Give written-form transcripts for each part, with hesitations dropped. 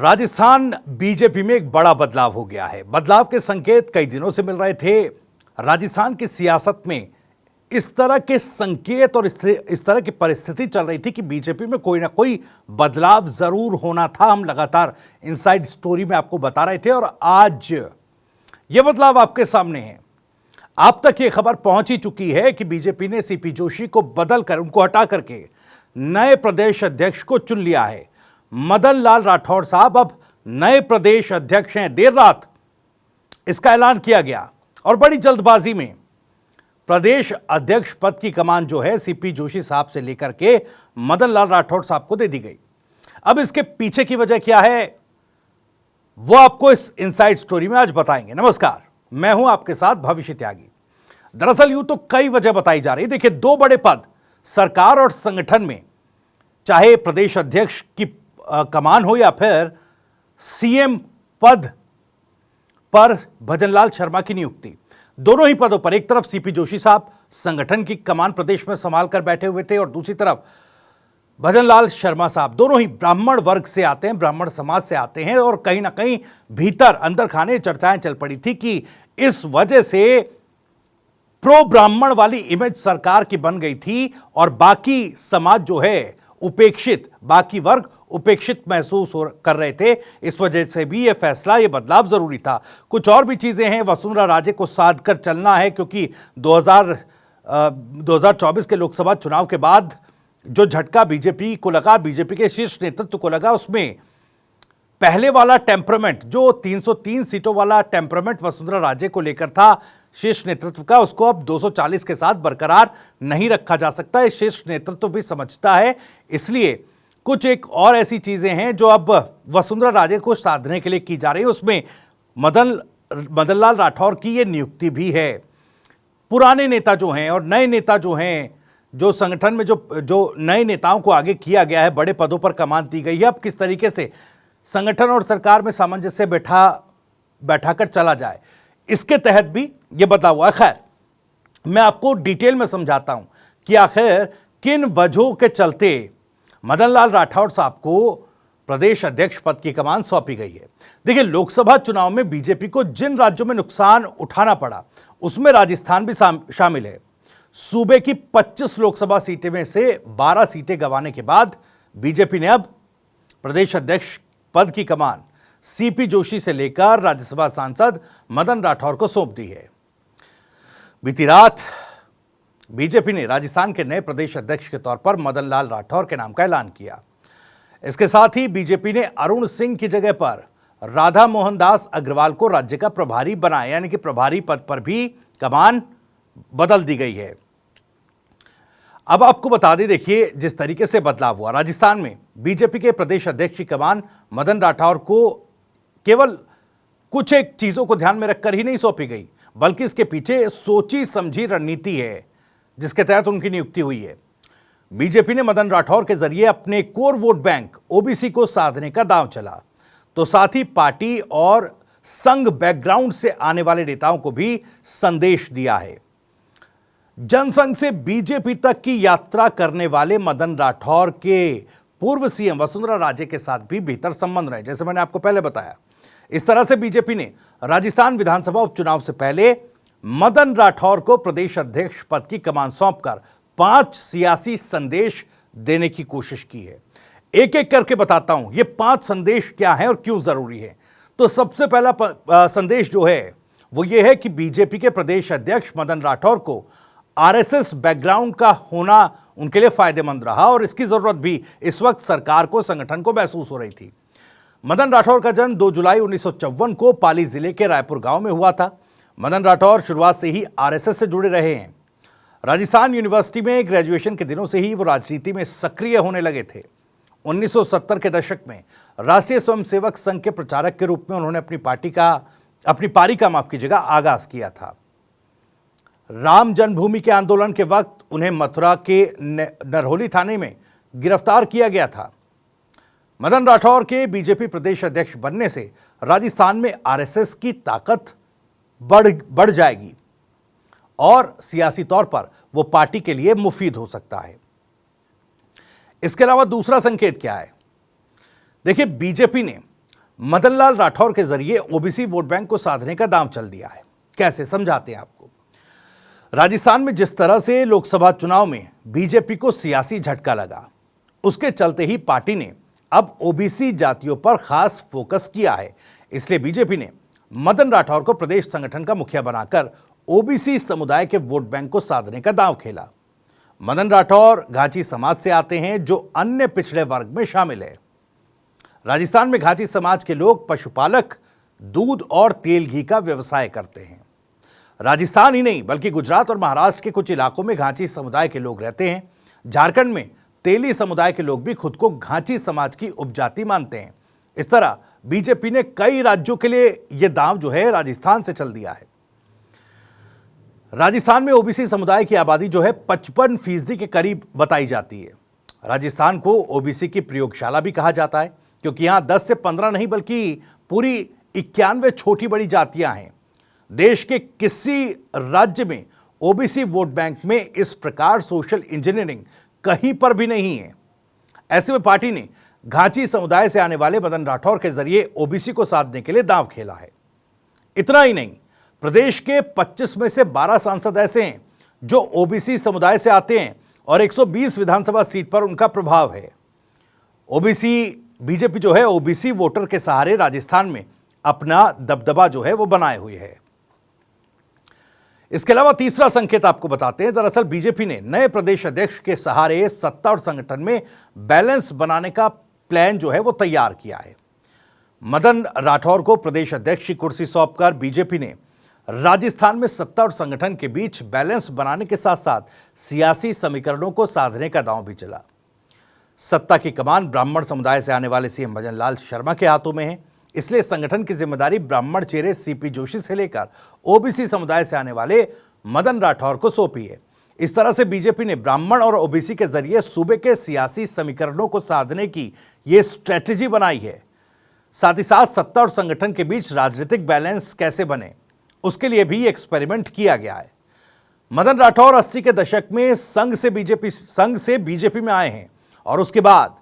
Rajasthan BJP में एक बड़ा बदलाव हो गया है। बदलाव के संकेत कई दिनों से मिल रहे थे। राजस्थान की सियासत में इस तरह के संकेत और इस तरह की परिस्थिति चल रही थी कि बीजेपी में कोई ना कोई बदलाव जरूर होना था। हम लगातार इनसाइड स्टोरी में आपको बता रहे थे और आज यह बदलाव आपके सामने है। आप तक यह खबर पहुंच ही चुकी है कि बीजेपी ने सीपी जोशी को बदलकर, उनको हटा करके नए प्रदेश अध्यक्ष को चुन लिया है। मदन लाल राठौर साहब अब नए प्रदेश अध्यक्ष हैं। देर रात इसका ऐलान किया गया और बड़ी जल्दबाजी में प्रदेश अध्यक्ष पद की कमान जो है सीपी जोशी साहब से लेकर के मदन लाल राठौर साहब को दे दी गई। अब इसके पीछे की वजह क्या है वो आपको इस इनसाइड स्टोरी में आज बताएंगे। नमस्कार, मैं हूं आपके साथ भविष्य त्यागी। दरअसल यूं तो कई वजह बताई जा रही। देखिए, दो बड़े पद सरकार और संगठन में, चाहे प्रदेश अध्यक्ष की कमान हो या फिर सीएम पद पर भजनलाल शर्मा की नियुक्ति, दोनों ही पदों पर एक तरफ सीपी जोशी साहब संगठन की कमान प्रदेश में संभाल कर बैठे हुए थे और दूसरी तरफ भजनलाल शर्मा साहब, दोनों ही ब्राह्मण वर्ग से आते हैं, ब्राह्मण समाज से आते हैं और कहीं ना कहीं भीतर अंदर खाने चर्चाएं चल पड़ी थी कि इस वजह से प्रो ब्राह्मण वाली इमेज सरकार की बन गई थी और बाकी समाज जो है उपेक्षित, बाकी वर्ग उपेक्षित महसूस कर रहे थे। इस वजह से भी यह फैसला, यह बदलाव जरूरी था। कुछ और भी चीजें हैं। वसुंधरा राजे को साध कर चलना है क्योंकि 2024 के लोकसभा चुनाव के बाद जो झटका बीजेपी को लगा, बीजेपी के शीर्ष नेतृत्व को लगा, उसमें पहले वाला टेम्परामेंट, जो 303 सीटों वाला टेम्परामेंट वसुंधरा राजे को लेकर था शीर्ष नेतृत्व का, उसको अब 240 के साथ बरकरार नहीं रखा जा सकता है। शीर्ष नेतृत्व भी समझता है। इसलिए कुछ एक और ऐसी चीजें हैं जो अब वसुंधरा राजे को साधने के लिए की जा रही है। उसमें मदनलाल राठौर की ये नियुक्ति भी है। पुराने नेता जो हैं और नए नेता जो हैं, जो संगठन में जो नए नेताओं को आगे किया गया है, बड़े पदों पर कमान दी गई है, अब किस तरीके से संगठन और सरकार में सामंजस्य बैठाकर चला जाए, इसके तहत भी यह बदलाव हुआ है। खैर, मैं आपको डिटेल में समझाता हूं कि आखिर किन वजहों के चलते मदनलाल राठौर साहब को प्रदेश अध्यक्ष पद की कमान सौंपी गई है। देखिए, लोकसभा चुनाव में बीजेपी को जिन राज्यों में नुकसान उठाना पड़ा उसमें राजस्थान भी शामिल है। सूबे की 25 लोकसभा सीटें में से 12 सीटें गंवाने के बाद बीजेपी ने अब प्रदेश अध्यक्ष पद की कमान सीपी जोशी से लेकर राज्यसभा सांसद मदन राठौर को सौंप दी है। बीती रात बीजेपी ने राजस्थान के नए प्रदेश अध्यक्ष के तौर पर मदन लाल राठौर के नाम का ऐलान किया। इसके साथ ही बीजेपी ने अरुण सिंह की जगह पर राधा मोहन दास अग्रवाल को राज्य का प्रभारी बनाया, यानी कि प्रभारी पद पर भी कमान बदल दी गई है। अब आपको बता दें, देखिए, जिस तरीके से बदलाव हुआ राजस्थान में, बीजेपी के प्रदेश अध्यक्ष की कमान मदन राठौर को केवल कुछ एक चीजों को ध्यान में रखकर ही नहीं सौंपी गई, बल्कि इसके पीछे सोची समझी रणनीति है जिसके तहत उनकी नियुक्ति हुई है। बीजेपी ने मदन राठौर के जरिए अपने कोर वोट बैंक ओबीसी को साधने का दांव चला, तो साथ ही पार्टी और संघ बैकग्राउंड से आने वाले नेताओं को भी संदेश दिया है। जनसंघ से बीजेपी तक की यात्रा करने वाले मदन राठौर के पूर्व सीएम वसुंधरा राजे के साथ भी बेहतर संबंध रहे, जैसे मैंने आपको पहले बताया। इस तरह से बीजेपी ने राजस्थान विधानसभा उपचुनाव से पहले मदन राठौर को प्रदेश अध्यक्ष पद की कमान सौंपकर 5 सियासी संदेश देने की कोशिश की है। एक एक करके बताता हूं ये 5 संदेश क्या हैं और क्यों जरूरी है। तो सबसे पहला संदेश जो है वो ये है कि बीजेपी के प्रदेश अध्यक्ष मदन राठौर को आरएसएस बैकग्राउंड का होना उनके लिए फायदेमंद रहा और इसकी जरूरत भी इस वक्त सरकार को, संगठन को महसूस हो रही थी। मदन राठौर का जन्म 2 जुलाई 1954 को पाली जिले के रायपुर गांव में हुआ था। मदन राठौर शुरुआत से ही आरएसएस से जुड़े रहे हैं। राजस्थान यूनिवर्सिटी में ग्रेजुएशन के दिनों से ही वो राजनीति में सक्रिय होने लगे थे। 1970 के दशक में राष्ट्रीय स्वयंसेवक संघ के प्रचारक के रूप में उन्होंने अपनी पारी का आगाज किया था। राम जन्मभूमि के आंदोलन के वक्त उन्हें मथुरा के नरहोली थाने में गिरफ्तार किया गया था। मदन राठौर के बीजेपी प्रदेश अध्यक्ष बनने से राजस्थान में आरएसएस की ताकत बढ़ जाएगी और सियासी तौर पर वो पार्टी के लिए मुफीद हो सकता है। इसके अलावा दूसरा संकेत क्या है? देखिए, बीजेपी ने मदनलाल राठौर के जरिए ओबीसी वोट बैंक को साधने का दांव चल दिया है। कैसे, समझाते हैं आपको। राजस्थान में जिस तरह से लोकसभा चुनाव में बीजेपी को सियासी झटका लगा, उसके चलते ही पार्टी ने अब ओबीसी जातियों पर खास फोकस किया है। इसलिए बीजेपी ने मदन राठौर को प्रदेश संगठन का मुखिया बनाकर ओबीसी समुदाय के वोट बैंक को साधने का दांव खेला। मदन राठौर घाची समाज से आते हैं, जो अन्य पिछड़े वर्ग में शामिल है। राजस्थान में घाची समाज के लोग पशुपालक, दूध और तेल घी का व्यवसाय करते हैं। राजस्थान ही नहीं बल्कि गुजरात और महाराष्ट्र के कुछ इलाकों में घाची समुदाय के लोग रहते हैं। झारखंड में तेली समुदाय के लोग भी खुद को घाची समाज की उपजाति मानते हैं। इस तरह बीजेपी ने कई राज्यों के लिए यह दांव जो है राजस्थान से चल दिया है। राजस्थान में ओबीसी समुदाय की आबादी जो है 55% के करीब बताई जाती है। राजस्थान को ओबीसी की प्रयोगशाला भी कहा जाता है, क्योंकि यहां 10 से 15 नहीं बल्कि पूरी 91 छोटी बड़ी जातियां हैं। देश के किसी राज्य में ओबीसी वोट बैंक में इस प्रकार सोशल इंजीनियरिंग कहीं पर भी नहीं है। ऐसे में पार्टी ने घाची समुदाय से आने वाले मदन राठौर के जरिए ओबीसी को साधने के लिए दांव खेला है। इतना ही नहीं, प्रदेश के 25 में से 12 सांसद ऐसे हैं जो ओबीसी समुदाय से आते हैं और 120 विधानसभा सीट पर उनका प्रभाव है। बीजेपी जो है ओबीसी वोटर के सहारे राजस्थान में अपना दबदबा जो है वो बनाए हुई है। इसके अलावा तीसरा संकेत आपको बताते हैं। दरअसल बीजेपी ने नए प्रदेश अध्यक्ष के सहारे सत्ता और संगठन में बैलेंस बनाने का प्लान जो है वो तैयार किया है। मदन राठौर को प्रदेश अध्यक्ष की कुर्सी सौंपकर बीजेपी ने राजस्थान में सत्ता और संगठन के बीच बैलेंस बनाने के साथ साथ सियासी समीकरणों को साधने का दांव भी चला। सत्ता की कमान ब्राह्मण समुदाय से आने वाले सीएम भजनलाल शर्मा के हाथों में है, इसलिए संगठन की जिम्मेदारी ब्राह्मण चेहरे सीपी जोशी से लेकर ओबीसी समुदाय से आने वाले मदन राठौर को सौंपी है। इस तरह से बीजेपी ने ब्राह्मण और ओबीसी के जरिए सूबे के सियासी समीकरणों को साधने की ये स्ट्रेटेजी बनाई है। साथ ही साथ सत्ता और संगठन के बीच राजनीतिक बैलेंस कैसे बने, उसके लिए भी एक्सपेरिमेंट किया गया है। मदन राठौर 80 के दशक में संघ से बीजेपी में आए हैं और उसके बाद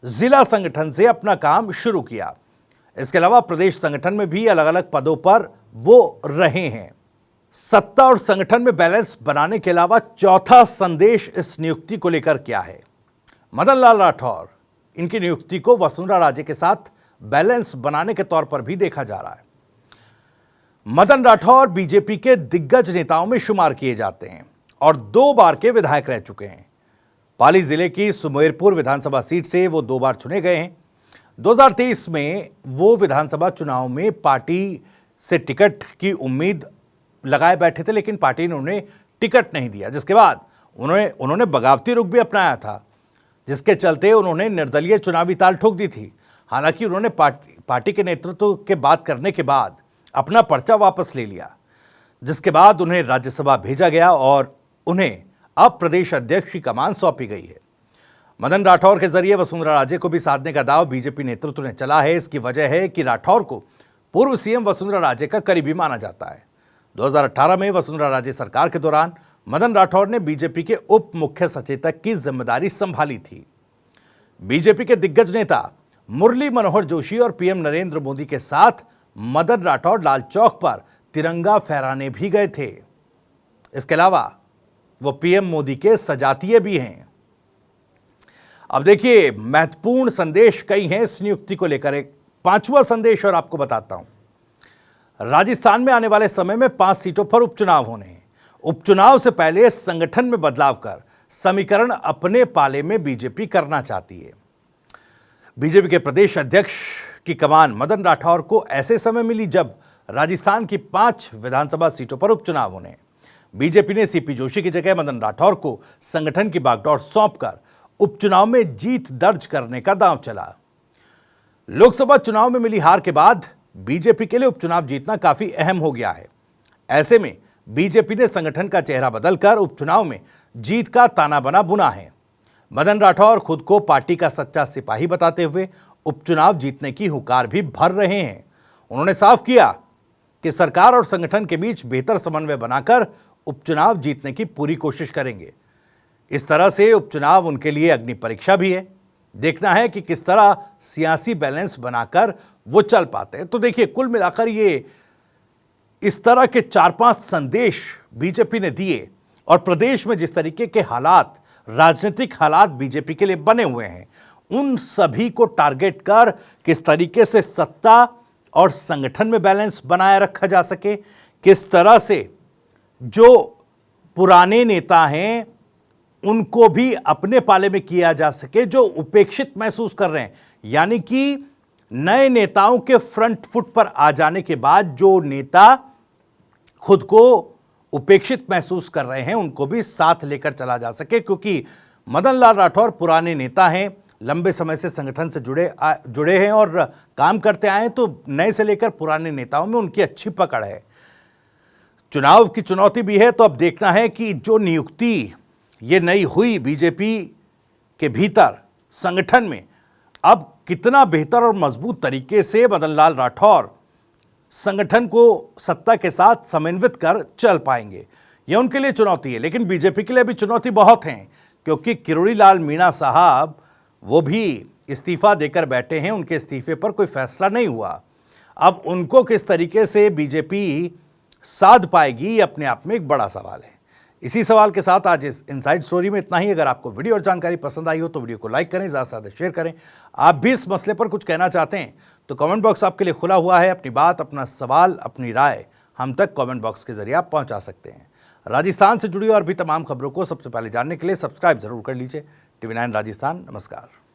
जिला संगठन से अपना काम शुरू किया। इसके अलावा प्रदेश संगठन में भी अलग अलग पदों पर वो रहे हैं। सत्ता और संगठन में बैलेंस बनाने के अलावा चौथा संदेश इस नियुक्ति को लेकर क्या है? मदन लाल राठौर, इनकी नियुक्ति को वसुंधरा राजे के साथ बैलेंस बनाने के तौर पर भी देखा जा रहा है। मदन राठौर बीजेपी के दिग्गज नेताओं में शुमार किए जाते हैं और 2 बार के विधायक रह चुके हैं। पाली जिले की सुमेरपुर विधानसभा सीट से वो 2 बार चुने गए हैं। 2023 में वो विधानसभा चुनाव में पार्टी से टिकट की उम्मीद लगाए बैठे थे, लेकिन पार्टी ने उन्हें टिकट नहीं दिया, जिसके बाद उन्होंने बगावती रुख भी अपनाया था, जिसके चलते उन्होंने निर्दलीय चुनावी ताल ठोक दी थी। हालांकि उन्होंने पार्टी के नेतृत्व के बात करने के बाद अपना पर्चा वापस ले लिया, जिसके बाद उन्हें राज्यसभा भेजा गया और उन्हें अब प्रदेश अध्यक्ष की कमान सौंपी गई है। मदन राठौर के जरिए वसुंधरा राजे को भी साधने का दांव बीजेपी नेतृत्व ने चला है। इसकी वजह है कि राठौर को पूर्व सीएम वसुंधरा राजे का करीबी माना जाता है। 2018 में वसुंधरा राजे सरकार के दौरान मदन राठौर ने बीजेपी के उप मुख्य सचेतक की जिम्मेदारी संभाली थी। बीजेपी के दिग्गज नेता मुरली मनोहर जोशी और पीएम नरेंद्र मोदी के साथ मदन राठौर लाल चौक पर तिरंगा फहराने भी गए थे। इसके अलावा वो पीएम मोदी के सजातीय भी हैं। अब देखिए, महत्वपूर्ण संदेश कई हैं इस नियुक्ति को लेकर। एक 5वां संदेश और आपको बताता हूं। राजस्थान में आने वाले समय में 5 सीटों पर उपचुनाव होने हैं। उपचुनाव से पहले संगठन में बदलाव कर समीकरण अपने पाले में बीजेपी करना चाहती है। बीजेपी के प्रदेश अध्यक्ष की कमान मदन राठौर को ऐसे समय मिली जब राजस्थान की 5 विधानसभा सीटों पर उपचुनाव होने हैं। बीजेपी ने सीपी जोशी की जगह मदन राठौर को संगठन की बागडोर सौंपकर उपचुनाव में जीत दर्ज करने का दांव चला। लोकसभा चुनाव में मिली हार के बाद बीजेपी के लिए उपचुनाव जीतना काफी अहम हो गया है। ऐसे में बीजेपी ने संगठन का चेहरा बदलकर उपचुनाव में जीत का ताना बना बुना है। मदन राठौर खुद को पार्टी का सच्चा सिपाही बताते हुए उपचुनाव जीतने की हुंकार भी भर रहे हैं। उन्होंने साफ किया कि सरकार और संगठन के बीच बेहतर समन्वय बनाकर उपचुनाव जीतने की पूरी कोशिश करेंगे। इस तरह से उपचुनाव उनके लिए अग्नि परीक्षा भी है। देखना है कि किस तरह सियासी बैलेंस बनाकर वो चल पाते हैं। तो देखिए, कुल मिलाकर ये इस तरह के 4-5 संदेश बीजेपी ने दिए और प्रदेश में जिस तरीके के हालात, राजनीतिक हालात बीजेपी के लिए बने हुए हैं, उन सभी को टारगेट कर किस तरीके से सत्ता और संगठन में बैलेंस बनाए रखा जा सके, किस तरह से जो पुराने नेता हैं उनको भी अपने पाले में किया जा सके, जो उपेक्षित महसूस कर रहे हैं, यानी कि नए नेताओं के फ्रंट फुट पर आ जाने के बाद जो नेता खुद को उपेक्षित महसूस कर रहे हैं उनको भी साथ लेकर चला जा सके। क्योंकि मदन लाल राठौर पुराने नेता हैं, लंबे समय से संगठन से जुड़े हैं और काम करते आए हैं, तो नए से लेकर पुराने नेताओं में उनकी अच्छी पकड़ है। चुनाव की चुनौती भी है, तो अब देखना है कि जो नियुक्ति ये नई हुई बीजेपी के भीतर संगठन में, अब कितना बेहतर और मजबूत तरीके से मदन लाल राठौर संगठन को सत्ता के साथ समन्वित कर चल पाएंगे, यह उनके लिए चुनौती है। लेकिन बीजेपी के लिए भी चुनौती बहुत हैं, क्योंकि किरोड़ी लाल मीणा साहब वो भी इस्तीफा देकर बैठे हैं, उनके इस्तीफे पर कोई फैसला नहीं हुआ। अब उनको किस तरीके से बीजेपी साध पाएगी, ये अपने आप में एक बड़ा सवाल है। इसी सवाल के साथ आज इस इनसाइड स्टोरी में इतना ही। अगर आपको वीडियो और जानकारी पसंद आई हो तो वीडियो को लाइक करें, ज़्यादा से ज़्यादा शेयर करें। आप भी इस मसले पर कुछ कहना चाहते हैं तो कमेंट बॉक्स आपके लिए खुला हुआ है। अपनी बात, अपना सवाल, अपनी राय हम तक कमेंट बॉक्स के जरिए आप पहुंचा सकते हैं। राजस्थान से जुड़ी और भी तमाम खबरों को सबसे पहले जानने के लिए सब्सक्राइब जरूर कर लीजिए। TV9 राजस्थान। नमस्कार।